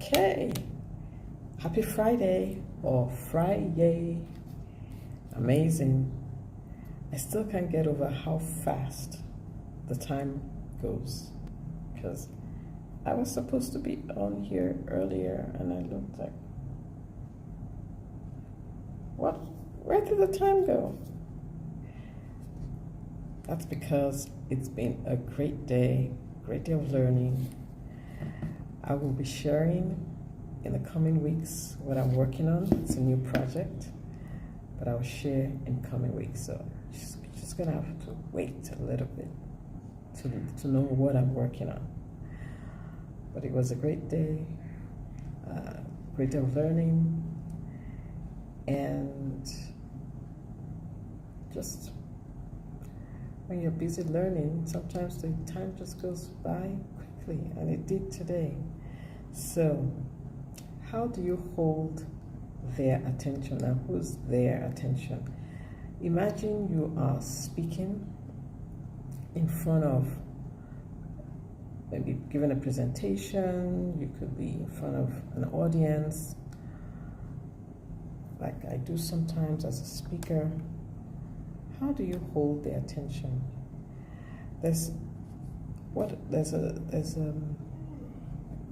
Okay, happy Friday or Friday. Amazing. I still can't get over how fast the time goes because I was supposed to be on here earlier and I looked like, what? Where did the time go? That's because it's been a great day of learning. I will be sharing in the coming weeks what I'm working on. It's a new project, but I'll share in coming weeks. So just gonna have to wait a little bit to know what I'm working on. But it was a great day of learning, and just when you're busy learning, sometimes the time just goes by quickly, and it did today. So, how do you hold their attention? Now, who's their attention? Imagine you are speaking in front of, maybe giving a presentation, you could be in front of an audience, like I do sometimes as a speaker. How do you hold their attention? There's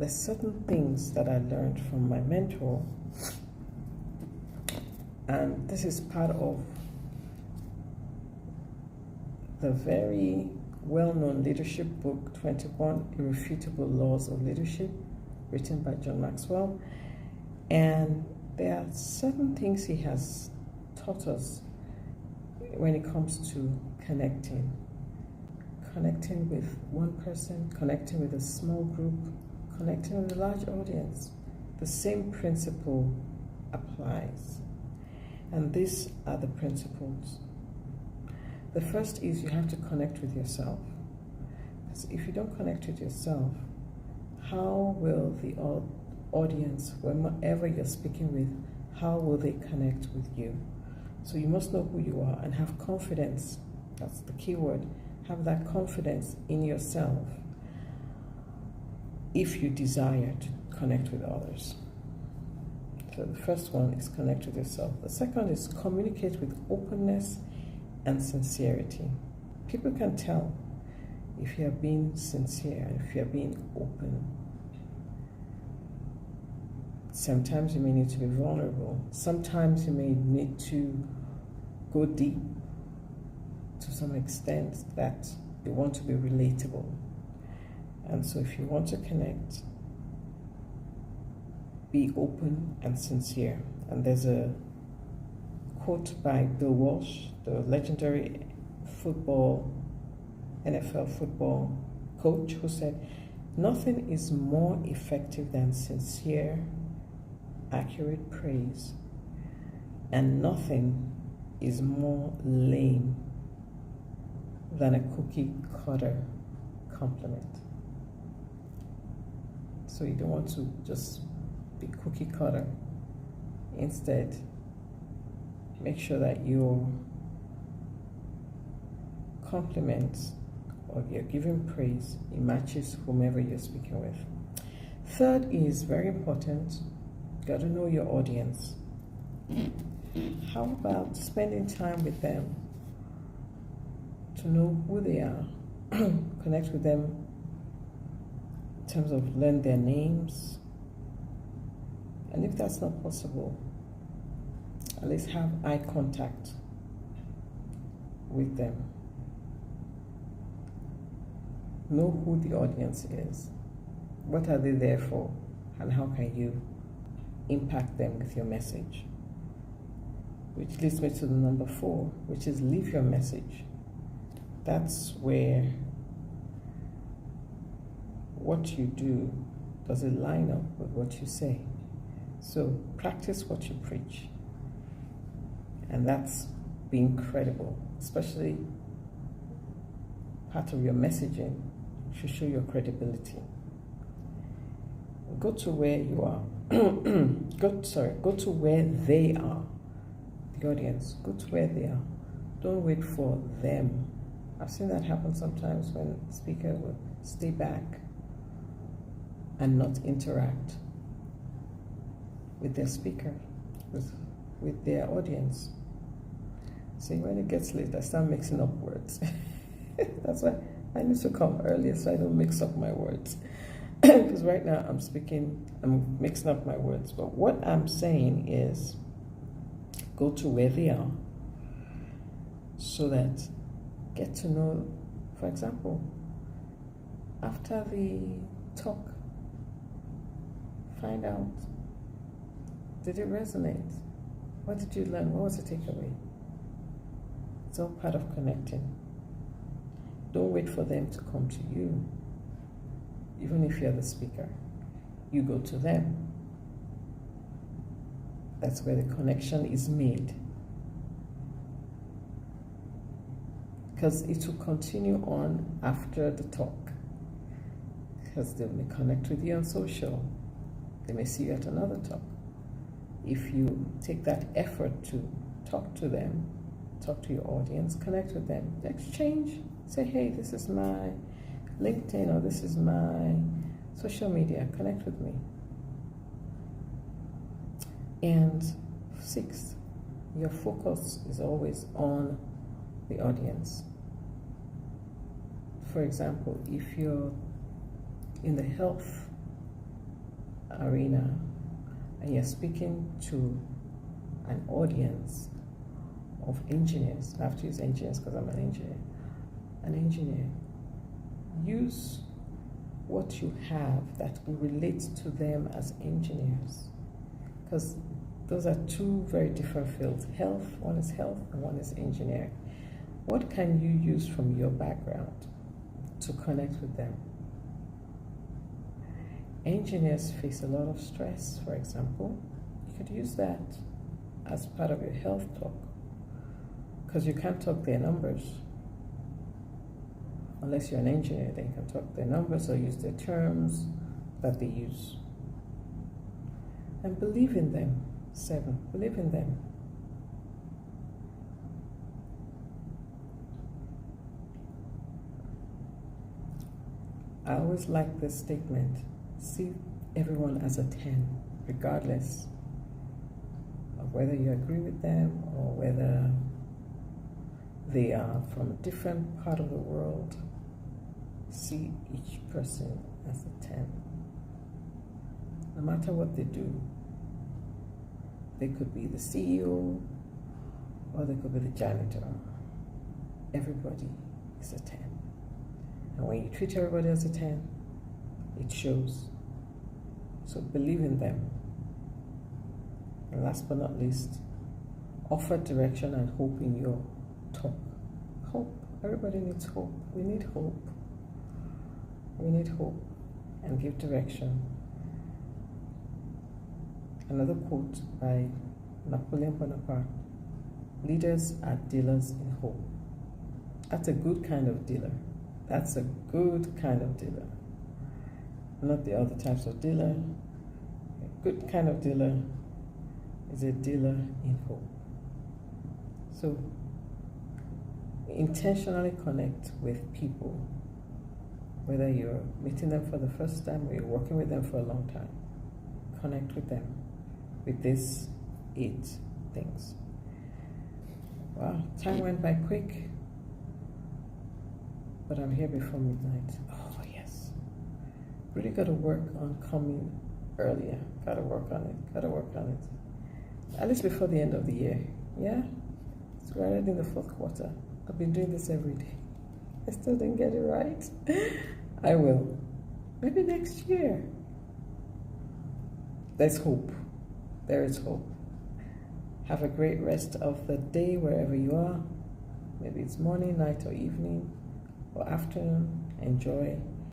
certain things that I learned from my mentor, and this is part of the very well-known leadership book, 21 Irrefutable Laws of Leadership, written by John Maxwell. And there are certain things he has taught us when it comes to connecting with one person, connecting with a small group, connecting with a large audience. The same principle applies. And these are the principles. The first is you have to connect with yourself. Because if you don't connect with yourself, how will the audience, whoever you're speaking with, how will they connect with you? So you must know who you are and have confidence. That's the key word. Have that confidence in yourself if you desire to connect with others. So the first one is connect with yourself. The second is communicate with openness and sincerity. People can tell if you are being sincere, if you are being open. Sometimes you may need to be vulnerable. Sometimes you may need to go deep to some extent that you want to be relatable. And so if you want to connect, be open and sincere. And there's a quote by Bill Walsh, the legendary NFL football coach, who said, "Nothing is more effective than sincere, accurate praise, and nothing is more lame than a cookie cutter compliment." So you don't want to just be cookie cutter. Instead, make sure that your compliment or you're giving praise, it matches whomever you're speaking with. Third is very important. You got to know your audience. How about spending time with them to know who they are, connect with them in terms of learn their names, and if that's not possible, at least have eye contact with them. Know who the audience is, what are they there for, and how can you impact them with your message. Which leads me to the number 4, which is leave your message. That's where what you do, does it line up with what you say? So practice what you preach. And that's being credible, especially part of your messaging should show your credibility. Go to where you are. Go to where they are. The audience, go to where they are. Don't wait for them. I've seen that happen sometimes when the speaker will stay back and not interact. with their speaker, with their audience. See, when it gets late, I start mixing up words. That's why I need to come earlier so I don't mix up my words. Because right now I'm mixing up my words. But what I'm saying is go to where they are so that get to know, for example, after the talk, find out, did it resonate? What did you learn? What was the takeaway? It's all part of connecting. Don't wait for them to come to you. Even if you're the speaker, you go to them. That's where the connection is made. Because it will continue on after the talk. Because they may connect with you on social. They may see you at another talk. If you take that effort to talk to them, talk to your audience, connect with them, exchange, say, hey, this is my LinkedIn or this is my social media, connect with me. And sixth, your focus is always on the audience. For example, if you're in the health arena and you're speaking to an audience of engineers, I have to use engineers because I'm an engineer, use what you have that will relate to them as engineers, because those are two very different fields. One is health and one is engineering. What can you use from your background to connect with them? Engineers face a lot of stress, for example. You could use that as part of your health talk, because you can't talk their numbers. Unless you're an engineer, then you can talk their numbers or use their terms that they use. And believe in them. 7, believe in them. I always like this statement. See everyone as a 10, regardless of whether you agree with them or whether they are from a different part of the world. See each person as a 10. No matter what they do, they could be the CEO or they could be the janitor. Everybody is a 10. And when you treat everybody as a 10, it shows. So believe in them. And last but not least, offer direction and hope in your talk. Hope. Everybody needs hope. We need hope. We need hope and give direction. Another quote by Napoleon Bonaparte: leaders are dealers in hope. That's a good kind of dealer. That's a good kind of dealer. Not the other types of dealer. A good kind of dealer is a dealer in hope. So intentionally connect with people, whether you're meeting them for the first time or you're working with them for a long time. Connect with them with these 8 things. Wow, time went by quick, but I'm here before midnight. Oh yes, really got to work on coming earlier. Got to work on it. At least before the end of the year. Yeah, it's already in the 4th quarter. I've been doing this every day. I still didn't get it right. I will. Maybe next year. There's hope. There is hope. Have a great rest of the day wherever you are. Maybe it's morning, night, or evening, or afternoon. Enjoy.